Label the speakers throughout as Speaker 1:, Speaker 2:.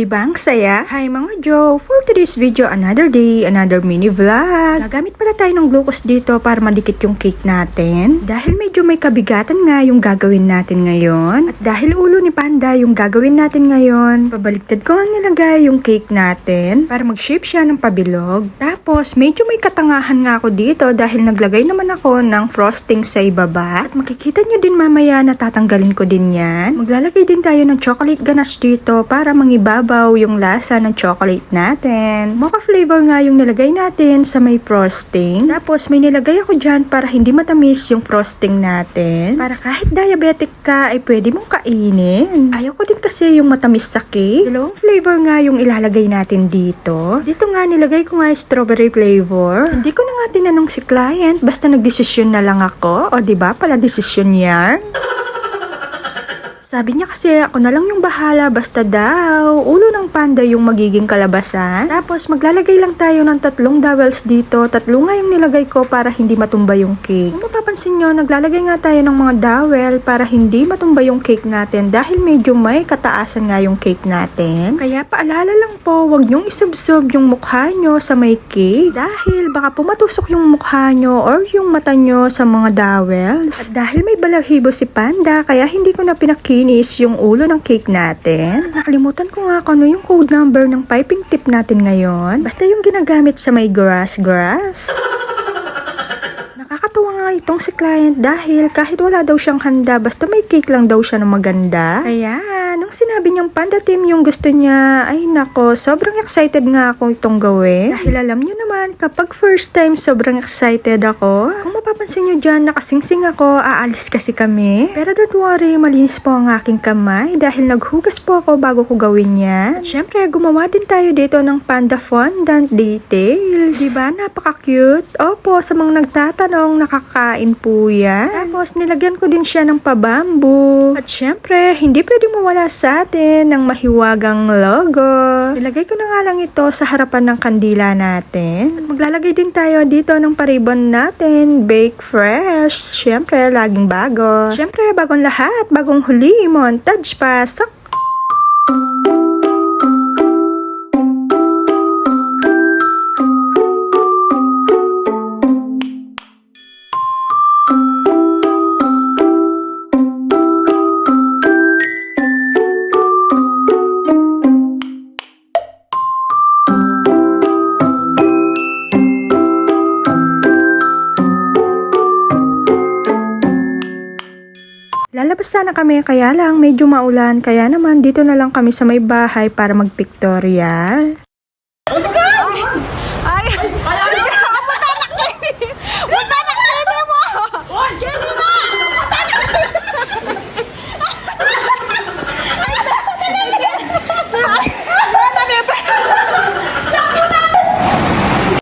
Speaker 1: di ba ang saya? Hi mga Joe! For today's video, another day, another mini vlog. Gagamit pala tayo ng glucose dito para madikit yung cake natin. Dahil medyo may kabigatan nga yung gagawin natin ngayon. At dahil ulo ni Panda yung gagawin natin ngayon, pabaliktad ko nga nilagay yung cake natin para mag-shape siya ng pabilog. Tapos, medyo may katangahan nga ako dito dahil naglagay naman ako ng frosting sa ibaba. At makikita nyo din mamaya na tatanggalin ko din yan. Maglalagay din tayo ng chocolate ganache dito para mangibabaw yung lasa ng chocolate natin. Mocha flavor nga yung nilagay natin sa may frosting. Tapos may nilagay ako dyan para hindi matamis yung frosting natin. Para kahit diabetic ka ay pwede mong kainin. Ayaw ko din kasi yung matamis sa cake. Dalawang flavor nga yung ilalagay natin dito. Dito nga nilagay ko nga strawberry flavor. Hindi ko na nga tinanong si client, basta nagdesisyon na lang ako. O diba pala desisyon yan? Sabi niya kasi ako na lang yung bahala basta daw. Ulo ng Panda yung magiging kalabasan. Tapos maglalagay lang tayo ng 3 dowels dito. 3 nga yung nilagay ko para hindi matumba yung cake. Kung mapapansin nyo, naglalagay nga tayo ng mga dowel para hindi matumba yung cake natin dahil medyo may kataasan nga yung cake natin. Kaya paalala lang po, wag nyong isubsob yung mukha nyo sa may cake dahil baka pumatusok yung mukha nyo or yung mata nyo sa mga dowels. At dahil may balahibo si Panda, kaya hindi ko na pinakinis yung ulo ng cake natin. Nakalimutan ko nga kung ano yung code number ng piping tip natin ngayon. Basta yung ginagamit sa may grass. Nakakatuwa nga itong si client dahil kahit wala daw siyang handa, basta may cake lang daw siya na maganda. Kaya, nung sinabi niyang Panda Team yung gusto niya, ay nako, sobrang excited nga ako itong gawin. Dahil alam niyo naman, kapag first time, sobrang excited ako. Kung mapapansin niyo dyan, nakasingsing ako, aalis kasi kami. Pero don't worry, malinis po ang aking kamay dahil naghugas po ako bago ko gawin yan. At syempre, gumawa din tayo dito ng Panda fondant details. Diba? Napaka-cute. Opo, sa mga nagtatanong, nakakain po yan. Tapos, nilagyan ko din siya ng pabambu. At syempre, hindi pwedeng mawala sa atin ng mahiwagang logo. Nilagay ko na nga lang ito sa harapan ng kandila natin. At maglalagay din tayo dito ng paribon natin. Bake fresh. Syempre, laging bago. Syempre, bagong lahat. Bagong huli. Montage pa. Sak! Lalabas sana kami kaya lang medyo maulan kaya naman dito na lang kami sa may bahay para mag-pictorial.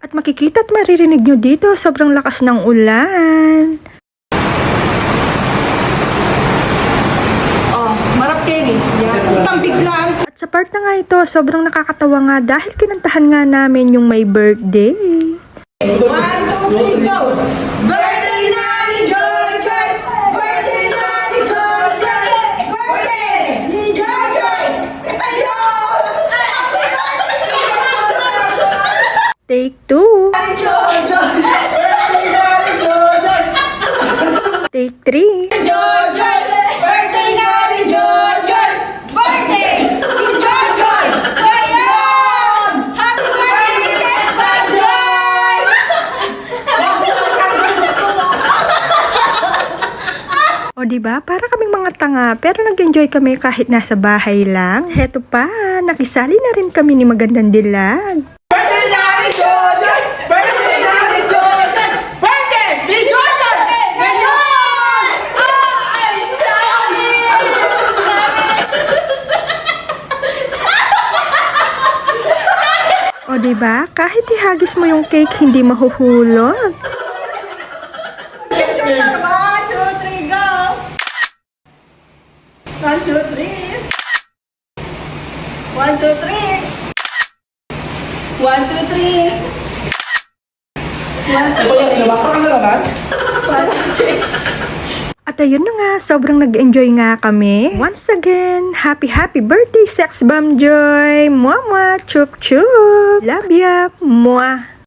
Speaker 1: At makikita at maririnig nyo dito sobrang lakas ng ulan. At sa part na nga ito, sobrang nakakatawa nga dahil kinantahan nga namin yung may birthday.
Speaker 2: 1, 2, 3, go! Birthday na ni Joy Joy! Birthday na ni Joy Joy! Birthday ni Joy Joy! Ayun! Happy birthday to you!
Speaker 1: Take 2.
Speaker 2: Joy Joy! Birthday na ni Joy Joy!
Speaker 1: Take 3.
Speaker 2: Joy Joy! Birthday na ni Joy Joy! Birthday ni Joy Joy! Ayun! Happy birthday, Testa Joy!
Speaker 1: O diba, para kaming mga tanga pero nag-enjoy kami kahit nasa bahay lang. Heto pa, nakisali na rin kami ni Magandang Dilag.
Speaker 2: Birthday na ni Joy Joy! Birthday na ni Joy Joy! Birthday ni Joy Joy! Ngayon! Ay, sorry!
Speaker 1: O diba, kahit ihagis mo yung cake, hindi mahuhulog.
Speaker 2: 1, 2, 3, go! 1, 2, 3! 1, 2, 3! 1, 2, 3! 1, 2, 3!
Speaker 1: At At ayun na nga, sobrang nag-enjoy nga kami. Once again, happy birthday, Sex Bomb Joy! Mwah, mwah, chup, chup! Love ya! Mwah!